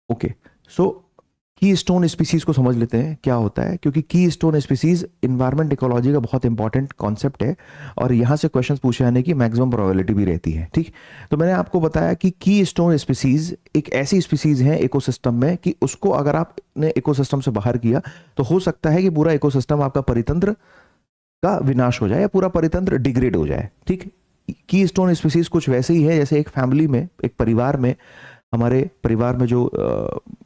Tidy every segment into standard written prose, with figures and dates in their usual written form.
Okay, सो की stone species को समझ लेते हैं क्या होता है, क्योंकि की स्टोन स्पीसीज इन्वायरमेंट इकोलॉजी का बहुत इंपॉर्टेंट कॉन्सेप्ट है और यहाँ से क्वेश्चंस पूछे जाने की मैक्सिमम प्रोबेबिलिटी भी रहती है। ठीक, तो मैंने आपको बताया कि की स्टोन स्पीसीज एक ऐसी स्पीसीज है इकोसिस्टम में कि उसको अगर आपने इकोसिस्टम से बाहर किया तो हो सकता है कि पूरा इकोसिस्टम आपका परितंत्र का विनाश हो जाए या पूरा परितंत्र डिग्रेड हो जाए। ठीक, की स्टोन स्पीसीज कुछ वैसे ही है जैसे एक फैमिली में, एक परिवार में, हमारे परिवार में जो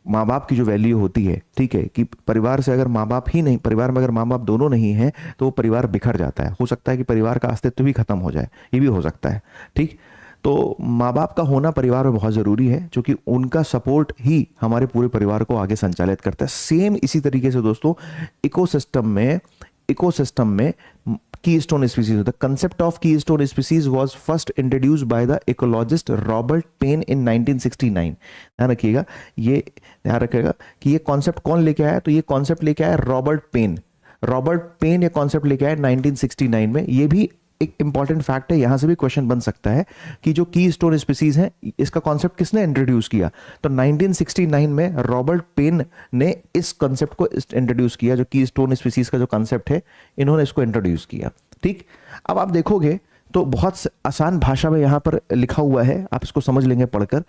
माँ बाप की जो वैल्यू होती है, ठीक है, कि परिवार से अगर माँ बाप ही नहीं, परिवार में अगर माँ बाप दोनों नहीं हैं तो वो परिवार बिखर जाता है। हो सकता है कि परिवार का अस्तित्व भी खत्म हो जाए, ये भी हो सकता है। ठीक, तो माँ बाप का होना परिवार में बहुत ज़रूरी है, क्योंकि उनका सपोर्ट ही हमारे पूरे परिवार को आगे संचालित करता है। सेम इसी तरीके से दोस्तों इकोसिस्टम में keystone species. The concept of keystone species was first introduced by the ecologist Robert Payne in 1969. ध्यान रखिएगा, ये ध्यान रखिएगा कि ये कॉन्सेप्ट कौन लेके आया, तो ये कॉन्सेप्ट लेके आया रॉबर्ट पेन ये कॉन्सेप्ट लेके आया 1969 में। ये भी एक इंपॉर्टेंट फैक्ट है, यहां से भी क्वेश्चन बन सकता है कि जो की स्टोन स्पीसीज है इसका कॉन्सेप्ट किसने इंट्रोड्यूस किया, तो 1969 में रॉबर्ट पेन ने इस कॉन्सेप्ट को इंट्रोड्यूस किया। जो की स्टोन स्पीसीज का जो कॉन्सेप्ट है इन्होंने इसको इंट्रोड्यूस किया। ठीक, अब आप देखोगे तो बहुत आसान भाषा में यहाँ पर लिखा हुआ है, आप इसको समझ लेंगे पढ़कर।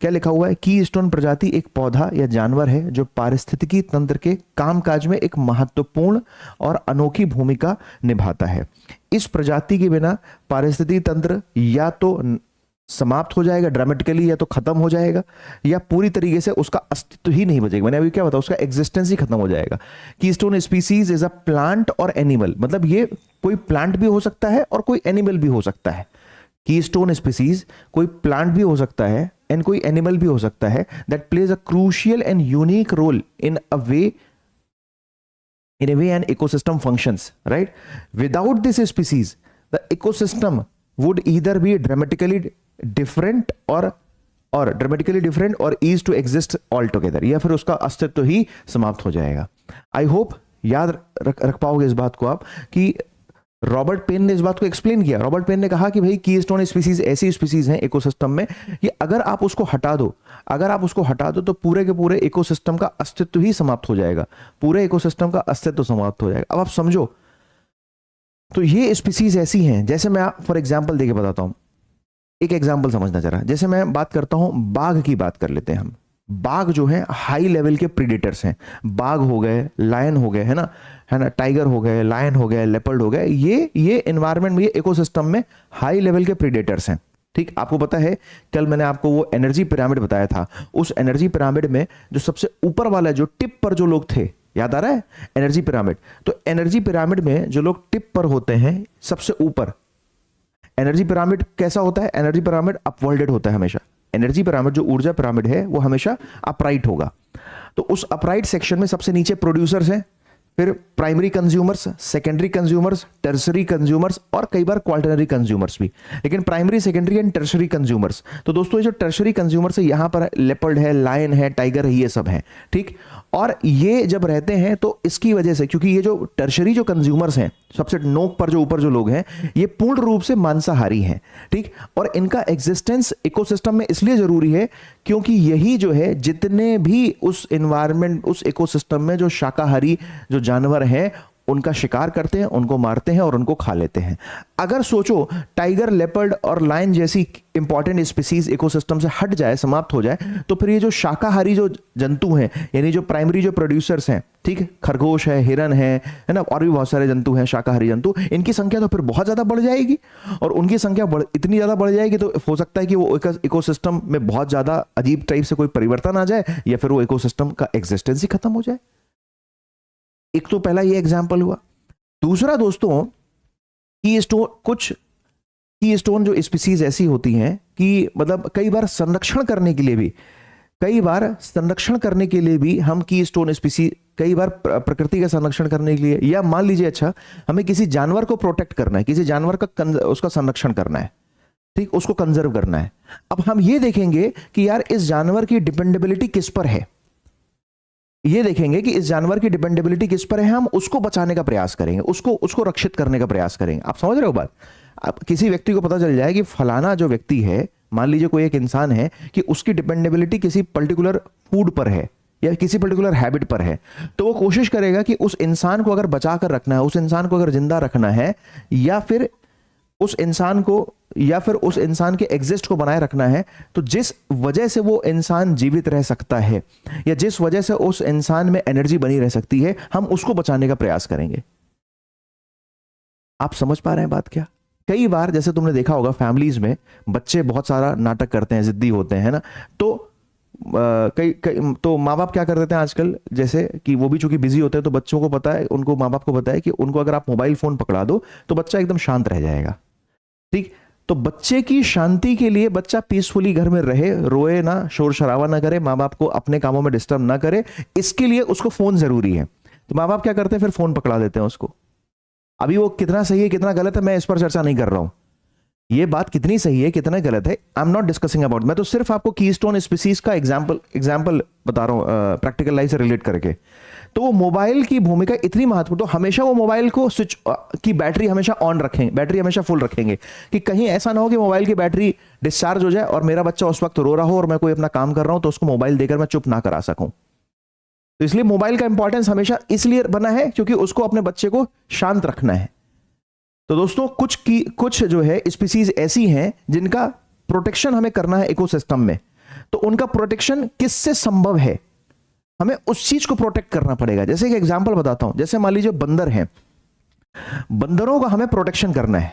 क्या लिखा हुआ है, की स्टोन प्रजाति एक पौधा या जानवर है जो पारिस्थितिकी तंत्र के कामकाज में एक महत्वपूर्ण और अनोखी भूमिका निभाता है। इस प्रजाति के बिना पारिस्थितिकी तंत्र या तो समाप्त हो जाएगा ड्रामेटिकली, या तो खत्म हो जाएगा, या पूरी तरीके से उसका अस्तित्व ही नहीं बचेगा। मैंने अभी क्या बताया, उसका एग्जिस्टेंस ही खत्म हो जाएगा। Keystone species is a plant और एनिमल, मतलब ये कोई प्लांट भी हो सकता है और कोई एनिमल भी हो सकता है। कीस्टोन स्पीसीज कोई प्लांट भी हो सकता है एंड कोई एनिमल भी हो सकता है, that plays a crucial and unique role in a way an ecosystem functions, right? Without this species the ecosystem would either be dramatically different or ease to exist altogether, या फिर उसका अस्तित्व ही समाप्त हो जाएगा। आई होप याद रख पाओगे इस बात को आप कि रॉबर्ट पेन ने इस बात को एक्सप्लेन किया। रॉबर्ट पेन ने कहा कि भाई कीस्टोन स्पीसीज ऐसी स्पीसीज हैं इकोसिस्टम में कि अगर आप उसको हटा दो तो पूरे के पूरे इकोसिस्टम का अस्तित्व ही समाप्त हो जाएगा, पूरे इकोसिस्टम का अस्तित्व समाप्त हो जाएगा। अब आप समझो, तो ये स्पीसीज ऐसी हैं, जैसे मैं फॉर एग्जाम्पल देके बताता हूं, एक एग्जाम्पल समझना जरा। जैसे मैं बात करता हूं, बाघ की बात कर लेते हैं हम। बाघ जो है हाई लेवल के प्रीडेटर्स हैं, बाघ हो गए, लायन हो गए, है ना, टाइगर हो गए, लायन हो गए, लेपर्ड हो गए, ये एनवायरनमेंट में, ये इकोसिस्टम में हाई लेवल के प्रीडेटर्स हैं। ठीक, आपको पता है कल मैंने आपको वो एनर्जी पिरामिड बताया था, उस एनर्जी पिरामिड में जो सबसे ऊपर वाला, जो टिप पर जो लोग थे, याद आ रहा है एनर्जी पिरामिड, तो एनर्जी पिरामिड में जो लोग टिप पर होते हैं सबसे ऊपर, एनर्जी पिरामिड कैसा होता है, एनर्जी पिरामिड अपवर्ल्डेड होता है हमेशा। एनर्जी पिरामिड जो ऊर्जा पिरामिड है वो हमेशा अपराइट होगा। तो उस अपराइट सेक्शन में सबसे नीचे प्रोड्यूसर्स हैं, फिर primary consumers, secondary consumers, tertiary consumers और कई बार क्वार्टरनरी कंज्यूमर्स भी, लेकिन primary, secondary and tertiary consumers. तो दोस्तों ये जो टर्सरी कंज्यूमर्स है, यहां पर लेपर्ड है, लायन है, टाइगर है, ये सब है। ठीक, और ये जब रहते हैं तो इसकी वजह से, क्योंकि ये जो टर्सरी जो कंज्यूमर्स हैं, सबसे नोक पर जो ऊपर जो लोग हैं, ये पूर्ण रूप से मांसाहारी हैं। ठीक, और इनका एग्जिस्टेंस इकोसिस्टम में इसलिए जरूरी है क्योंकि यही जो है, जितने भी उस एनवायरनमेंट, उस इकोसिस्टम में जो शाकाहारी जो जानवर हैं उनका शिकार करते हैं, उनको मारते हैं और उनको खा लेते हैं। अगर सोचो टाइगर, लेपर्ड और लायन जैसी इंपॉर्टेंट स्पीसीज इकोसिस्टम से हट जाए, समाप्त हो जाए, तो फिर ये जो शाकाहारी जो जंतु हैं, यानी जो प्राइमरी जो प्रोड्यूसर्स हैं, ठीक, खरगोश है, हिरन है ना, और भी बहुत सारे जंतु हैं शाकाहारी जंतु, इनकी संख्या तो फिर बहुत ज्यादा बढ़ जाएगी। और उनकी संख्या इतनी ज्यादा बढ़ जाएगी तो हो सकता है कि वो इकोसिस्टम में बहुत ज्यादा अजीब टाइप से कोई परिवर्तन आ जाए, या फिर वो इकोसिस्टम का एग्जिस्टेंस ही खत्म हो जाए। एक तो पहला ये एग्जाम्पल हुआ। दूसरा दोस्तों, कुछ की स्टोन जो स्पीसीज ऐसी होती हैं कि मतलब कई बार संरक्षण करने के लिए भी हम की स्टोन स्पीसीज, कई बार प्रकृति का संरक्षण करने के लिए, या मान लीजिए अच्छा हमें किसी जानवर को प्रोटेक्ट करना है, किसी जानवर का उसका संरक्षण करना है, ठीक, उसको कंजर्व करना है। अब हम ये देखेंगे कि यार इस जानवर की डिपेंडेबिलिटी किस पर है, ये देखेंगे कि इस जानवर की डिपेंडेबिलिटी किस पर है, हम उसको बचाने का प्रयास करेंगे, उसको रक्षित करने का प्रयास करेंगे। आप समझ रहे हो बात? अब किसी व्यक्ति को पता चल जाए कि फलाना जो व्यक्ति है मान लीजिए कोई एक इंसान है कि उसकी डिपेंडेबिलिटी किसी पर्टिकुलर फूड पर है या किसी पर्टिकुलर हैबिट पर है, तो वो कोशिश करेगा कि उस इंसान को अगर बचा कर रखना है, उस इंसान को अगर जिंदा रखना है, या फिर उस इंसान को या फिर उस इंसान के एग्जिस्ट को बनाए रखना है, तो जिस वजह से वो इंसान जीवित रह सकता है या जिस वजह से उस इंसान में एनर्जी बनी रह सकती है, हम उसको बचाने का प्रयास करेंगे। आप समझ पा रहे हैं बात क्या? कई बार जैसे तुमने देखा होगा फैमिलीज में बच्चे बहुत सारा नाटक करते हैं, जिद्दी होते हैं, है ना, तो तो माँ बाप क्या कर देते हैं आजकल, जैसे कि वो भी चूंकि बिजी होते हैं, तो बच्चों को पता है, उनको माँ बाप को पता है कि उनको अगर आप मोबाइल फोन पकड़ा दो तो बच्चा एकदम शांत रह जाएगा। ठीक, तो बच्चे की शांति के लिए बच्चा पीसफुली घर में रहे, रोए ना, शोर शराबा ना करे, माँ बाप को अपने कामों में डिस्टर्ब ना करे, इसके लिए उसको फोन जरूरी है। तो माँ बाप क्या करते हैं, फिर फोन पकड़ा देते हैं उसको। अभी वो कितना सही है कितना गलत है मैं इस पर चर्चा नहीं कर रहा हूं, ये बात कितनी सही है कितना गलत है I am not discussing about, मैं तो सिर्फ आपको कीस्टोन स्पीसीज का एग्जांपल बता रहा हूं प्रैक्टिकल लाइफ से रिलेट करके। तो वो मोबाइल की भूमिका इतनी महत्वपूर्ण, तो हमेशा वो मोबाइल को स्विच की बैटरी हमेशा ऑन रखेंगे, बैटरी हमेशा फुल रखेंगे, कि कहीं ऐसा ना हो कि मोबाइल की बैटरी डिस्चार्ज हो जाए और मेरा बच्चा उस वक्त रो रहा हो और मैं कोई अपना काम कर रहा हूं तो उसको मोबाइल देकर मैं चुप ना करा सकूं। तो इसलिए मोबाइल का इंपॉर्टेंस हमेशा इसलिए बना है क्योंकि उसको अपने बच्चे को शांत रखना है। तो दोस्तों कुछ जो है स्पीसीज ऐसी हैं जिनका प्रोटेक्शन हमें करना है इकोसिस्टम में, तो उनका प्रोटेक्शन किससे संभव है, हमें उस चीज को प्रोटेक्ट करना पड़ेगा। जैसे एक एग्जांपल बताता हूं, जैसे मान लीजिए बंदर हैं, बंदरों का हमें प्रोटेक्शन करना है,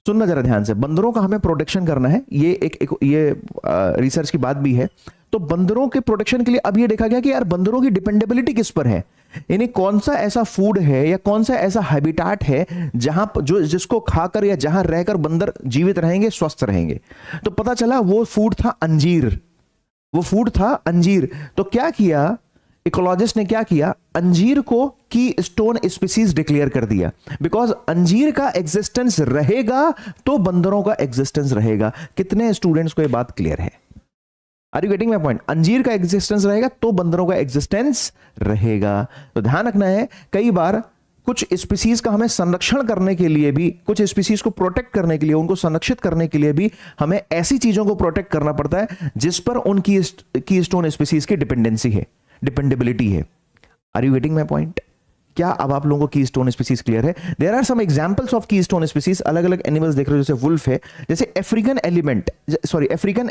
सुनना जरा ध्यान से, बंदरों का हमें प्रोटेक्शन करना है, ये रिसर्च की बात भी है। तो बंदरों के प्रोटेक्शन के लिए अब ये देखा गया कि यार बंदरों की डिपेंडेबिलिटी किस पर है, यानी कौन सा ऐसा फूड है या कौन सा ऐसा हैबिटाट है जहां जिसको खाकर या जहां रहकर बंदर जीवित रहेंगे, स्वस्थ रहेंगे। तो पता चला वो फूड था अंजीर, वो फूड था अंजीर। तो क्या किया इकोलॉजिस्ट ने, क्या किया, अंजीर को की स्टोन स्पीसीज डिक्लेयर कर दिया, बिकॉज अंजीर का एग्जिस्टेंस रहेगा तो बंदरों का एग्जिस्टेंस रहेगा। कितने स्टूडेंट्स को यह बात क्लियर है? Are you getting my point? अंजीर का एग्जिस्टेंस रहेगा तो बंदरों का एग्जिस्टेंस रहेगा। तो ध्यान रखना है, कई बार कुछ स्पीसीज का हमें संरक्षण करने के लिए भी, कुछ स्पीसीज को प्रोटेक्ट करने के लिए, उनको संरक्षित करने के लिए भी हमें ऐसी चीजों को प्रोटेक्ट करना पड़ता है जिस पर उनकी कीस्टोन स्पीसीज की डिपेंडेंसी है, डिपेंडेबिलिटी है। Are you getting my point? क्या अब आप लोगों को कीस्टोन स्पीसीज क्लियर है? There are some examples of keystone species, अलग अलग एनिमल्स देख रहे हो, जैसे वुल्फ है, जैसे अफ्रीकन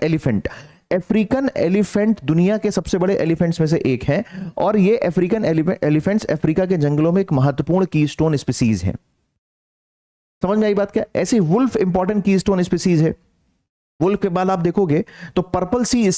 एलिफेंट। अफ्रीकन एलिफेंट दुनिया के सबसे बड़े एलिफेंट्स में से एक है, और ये अफ्रीकन एलिफेंट्स अफ्रीका के जंगलों में एक महत्वपूर्ण कीस्टोन स्पीसीज है। समझ में आई बात क्या? ऐसे वुल्फ इंपॉर्टेंट कीस्टोन स्पीसीज है। वुल्फ के बाद आप देखोगे तो पर्पल सी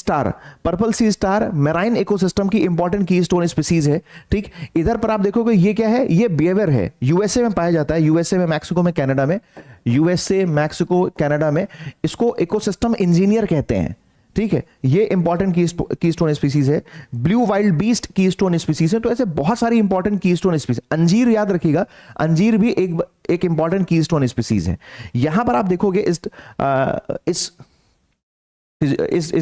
स्टार मैराइन इकोसिस्टम की इंपॉर्टेंट कीस्टोन स्पीसीज है। ठीक, इधर पर आप देखोगे ये क्या है, ये बिहेवियर है, यूएसए में पाया जाता है, यूएसए में, मैक्सिको में, कनाडा में, यूएसए, मैक्सिको, कनाडा में इसको इकोसिस्टम इंजीनियर कहते हैं। ठीक है, ये इंपॉर्टेंट कीस्टोन स्पीसीज है। Blue wild beast keystone species है। तो ऐसे बहुत सारी इंपॉर्टेंट कीस्टोन स्पीसीज, अंजीर याद रखिएगा, अंजीर भी एक इंपॉर्टेंट कीस्टोन स्पीसीज है। यहां पर आप देखोगे इस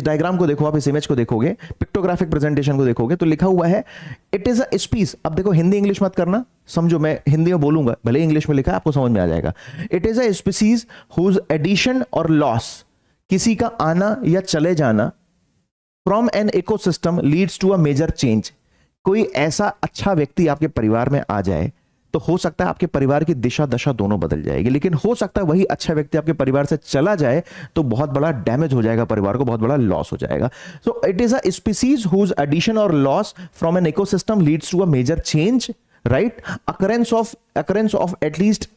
डायग्राम को देखो, आप इस इमेज को देखोगे, पिक्टोग्राफिक प्रेजेंटेशन को देखोगे तो लिखा हुआ है इट इज अ स्पीस। अब देखो हिंदी इंग्लिश मत करना, समझो, मैं हिंदी में बोलूंगा, भले इंग्लिश में लिखा है आपको समझ में आ जाएगा। It is a species whose addition और लॉस, किसी का आना या चले जाना, from an ecosystem leads to a major change. कोई ऐसा अच्छा व्यक्ति आपके परिवार में आ जाए तो हो सकता है आपके परिवार की दिशा दशा दोनों बदल जाएगी, लेकिन हो सकता है वही अच्छा व्यक्ति आपके परिवार से चला जाए तो बहुत बड़ा डैमेज हो जाएगा, परिवार को बहुत बड़ा लॉस हो जाएगा। So it is a species whose addition और loss from an ecosystem leads to a major change, right, occurrence of at least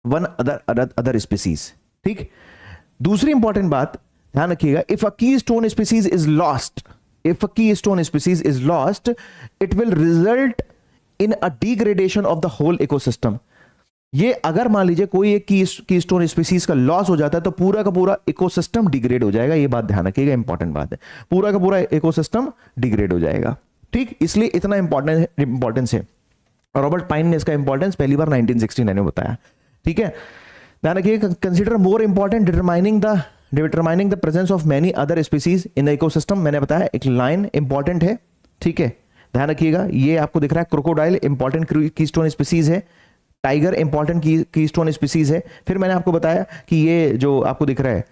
one other species. ठीक, दूसरी इंपॉर्टेंट बात ध्यान रखिएगा, if a keystone species is lost, it will result in a degradation of the whole ecosystem. ये अगर मान लीजिए कोई एक कीस्टोन स्पीसीज का लॉस हो जाता है तो पूरा का पूरा इकोसिस्टम डिग्रेड हो जाएगा। ये बात ध्यान रखिएगा, इंपॉर्टेंट बात है, पूरा का पूरा इकोसिस्टम डिग्रेड हो जाएगा। ठीक, इसलिए इतना इंपॉर्टेंस है। रॉबर्ट पाइन ने इसका इंपॉर्टेंस पहली बार 1969 में बताया। ठीक है, ध्यान रखिए, consider more important determining the presence of many other species in the ecosystem. मैंने बताया एक लाइन इंपॉर्टेंट है। ठीक है, ध्यान रखिएगा, ये आपको दिख रहा है क्रोकोडाइल इंपॉर्टेंट कीस्टोन स्पीसीज है, टाइगर इंपॉर्टेंट कीस्टोन स्पीसीज है। फिर मैंने आपको बताया कि ये जो आपको दिख रहा है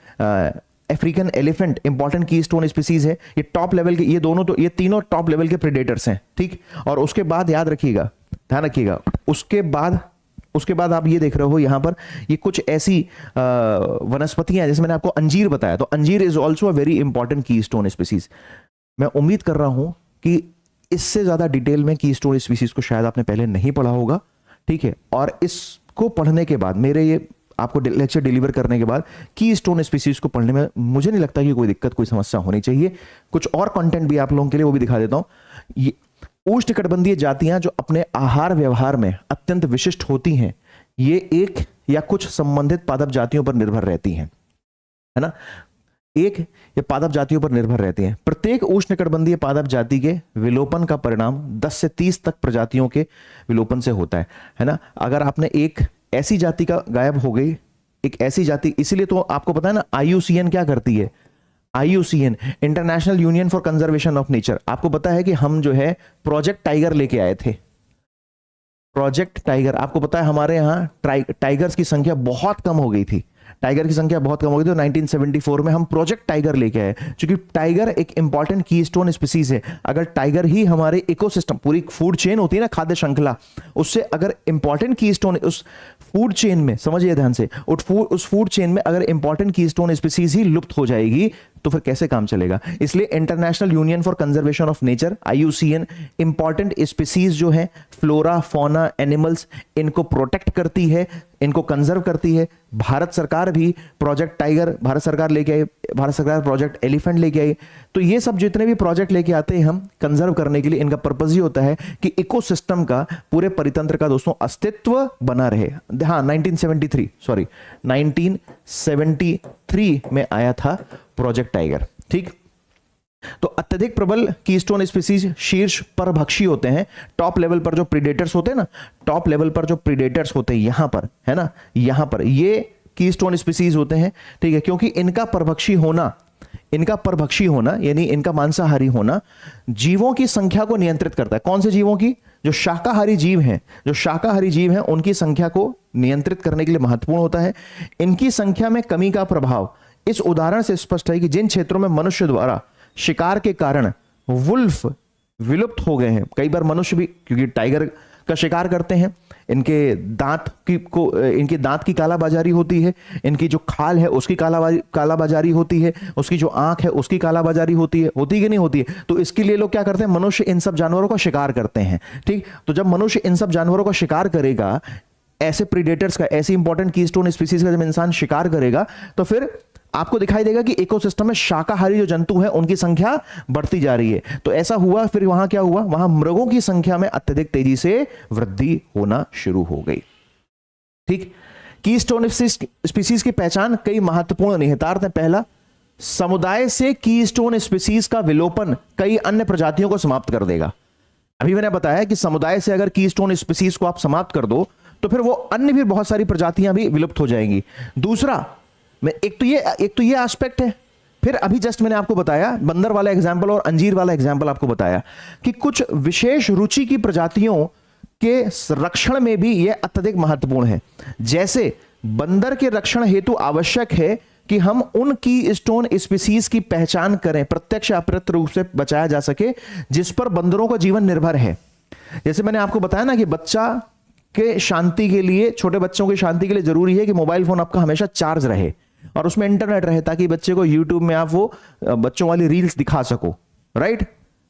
African elephant important keystone species है। ये टॉप लेवल के, ये दोनों तो, ये तीनों टॉप लेवल के प्रेडेटर्स हैं, ठीक। और उसके बाद याद रखिएगा, ध्यान रखिएगा, उसके बाद आप ये देख रहे हो यहां पर, ये कुछ ऐसी वनस्पतियां, जैसे मैंने आपको अंजीर बताया, तो अंजीर is also a very important keystone species. मैं उम्मीद कर रहा हूं कि इससे ज्यादा डिटेल में कीस्टोन स्पीसीज को शायद आपने पहले नहीं पढ़ा होगा, ठीक है। और इसको पढ़ने के बाद, मेरे ये आपको लेक्चर डिलीवर करने के बाद, कीस्टोन स्पीसीज को पढ़ने में मुझे नहीं लगता कि कोई दिक्कत, कोई समस्या होनी चाहिए। कुछ और कंटेंट भी आप लोगों के लिए वो भी दिखा देता हूं। ये उष्णकटिबंधीय जातियां जो अपने आहार व्यवहार में अत्यंत विशिष्ट होती हैं, ये एक या कुछ संबंधित पादप जातियों पर निर्भर रहती हैं, है ना। एक या पादप जातियों पर निर्भर रहती हैं। प्रत्येक उष्णकटिबंधीय पादप जाति के विलोपन का परिणाम 10 से 30 तक प्रजातियों के विलोपन से होता है ना। अगर आपने एक ऐसी जाति का गायब हो गई, एक ऐसी जाति, इसीलिए तो आपको पता है ना IUCN क्या करती है, IUCN international union for conservation of nature. आपको पता है कि हम जो है प्रोजेक्ट टाइगर लेके आए थे, प्रोजेक्ट टाइगर। आपको पता है हमारे यहाँ टाइगर्स की संख्या बहुत कम हो गई थी, टाइगर की संख्या बहुत कम हो गई थी। 1974 में हम प्रोजेक्ट टाइगर लेके आए, क्योंकि टाइगर एक इंपॉर्टेंट कीस्टोन स्पीसीज है। अगर टाइगर ही हमारे इकोसिस्टम, पूरी फूड चेन होती है ना, खाद्य श्रृंखला, उससे अगर इंपॉर्टेंट कीस्टोन, उस फूड चेन में, समझिए ध्यान से, उस फूड चेन में अगर इंपॉर्टेंट कीस्टोन स्पीसीज ही लुप्त हो जाएगी तो फिर कैसे काम चलेगा। इसलिए international union for conservation of nature IUCN important species जो है, फ्लोरा, फौना, एनिमल्स, इनको प्रोटेक्ट करती है, इनको कंजर्व करती है। भारत सरकार भी प्रोजेक्ट टाइगर भारत सरकार लेके आई, भारत सरकार प्रोजेक्ट एलिफेंट लेके आई। तो ये सब जितने भी प्रोजेक्ट लेके आते हैं हम कंजर्व करने के लिए, इनका पर्पस ये होता है कि इकोसिस्टम का, पूरे परितंत्र का दोस्तों अस्तित्व बना रहे। हाँ, 1973 में आया था प्रोजेक्ट टाइगर, ठीक। तो अत्यधिक प्रबल कीस्टोन स्पीसीज शीर्ष परभक्षी होते हैं। टॉप लेवल पर जो प्रीडेटर्स होते हैं ना, टॉप लेवल पर जो प्रीडेटर्स होते हैं यहां पर, है ना, यहां पर ये कीस्टोन स्पीसीज होते हैं, ठीक है। क्योंकि इनका परभक्षी होना यानी इनका मांसाहारी होना जीवों की संख्या को नियंत्रित करता है। कौन से जीवों की? जो शाकाहारी जीव हैं, उनकी संख्या को नियंत्रित करने के लिए महत्वपूर्ण होता है। इनकी संख्या में कमी का प्रभाव इस उदाहरण से स्पष्ट है कि जिन क्षेत्रों में मनुष्य द्वारा शिकार के कारण वुल्फ विलुप्त हो गए हैं, कई बार मनुष्य भी, क्योंकि टाइगर का शिकार करते हैं, इनके दांत की कालाबाजारी होती है, इनकी जो खाल है उसकी कालाबाजारी होती है, उसकी जो आंख है उसकी कालाबाजारी होती है कि नहीं होती है। तो इसके लिए लोग क्या करते हैं, मनुष्य इन सब जानवरों का शिकार करते हैं, ठीक। तो जब मनुष्य इन सब जानवरों का शिकार करेगा, ऐसे प्रीडेटर्स का, ऐसी इंपॉर्टेंट कीस्टोन स्पीसीज का जब इंसान शिकार करेगा, तो फिर आपको दिखाई देगा कि इकोसिस्टम में शाकाहारी जो जंतु हैं उनकी संख्या बढ़ती जा रही है। तो ऐसा हुआ, फिर वहां क्या हुआ, वहां मृगों की संख्या में अत्यधिक तेजी से वृद्धि होना शुरू हो गई, ठीक। कीस्टोन स्पीसीज की पहचान कई महत्वपूर्ण निहितार्थ हैं। पहला, समुदाय से कीस्टोन स्पीसीज का विलोपन कई अन्य प्रजातियों को समाप्त कर देगा। अभी मैंने बताया कि समुदाय से अगर कीस्टोन स्पीसीज को आप समाप्त कर दो तो फिर वो अन्य भी बहुत सारी प्रजातियां भी विलुप्त हो जाएंगी। दूसरा, एक तो ये एस्पेक्ट है। फिर अभी जस्ट मैंने आपको बताया, बंदर वाला एग्जांपल और अंजीर वाला एग्जांपल आपको बताया कि कुछ विशेष रुचि की प्रजातियों के रक्षण में भी यह अत्यधिक महत्वपूर्ण है। जैसे बंदर के रक्षण हेतु आवश्यक है कि हम उन कीस्टोन स्पीसीज की पहचान करें, प्रत्यक्ष या अप्रत्यक्ष रूप से बचाया जा सके, जिस पर बंदरों का जीवन निर्भर है। जैसे मैंने आपको बताया ना कि बच्चा के शांति के लिए, छोटे बच्चों की शांति के लिए जरूरी है कि मोबाइल फोन आपका हमेशा चार्ज रहे और उसमें इंटरनेट रहे, ताकि बच्चे को यूट्यूब में आप वो बच्चों वाली रील्स दिखा सको, राइट।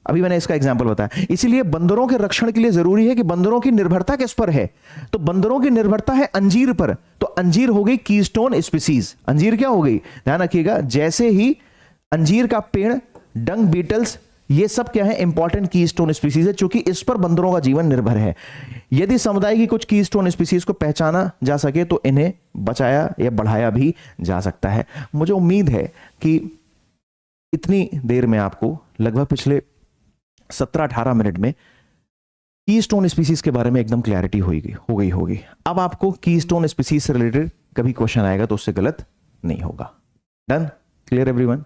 अभी मैंने इसका एग्जांपल बताया। इसीलिए बंदरों के रक्षण के लिए जरूरी है कि बंदरों की निर्भरता किस पर है, तो बंदरों की निर्भरता है अंजीर पर। तो अंजीर हो गई कीस्टोन स्पीसीज। अंजीर क्या हो गई, ध्यान रखिएगा, जैसे ही अंजीर का पेड़, डंग बीटल्स, ये सब क्या है, इंपॉर्टेंट कीस्टोन स्पीसीज है, क्योंकि इस पर बंदरों का जीवन निर्भर है। यदि समुदाय की कुछ कीस्टोन स्पीसीज को पहचाना जा सके तो इन्हें बचाया या बढ़ाया भी जा सकता है। मुझे उम्मीद है कि इतनी देर में आपको, लगभग पिछले 17-18 मिनट में, कीस्टोन स्पीसीज के बारे में एकदम क्लैरिटी हो गई होगी। अब आपको कीस्टोन स्पीसीज से रिलेटेड कभी क्वेश्चन आएगा तो उससे गलत नहीं होगा। डन? Clear everyone?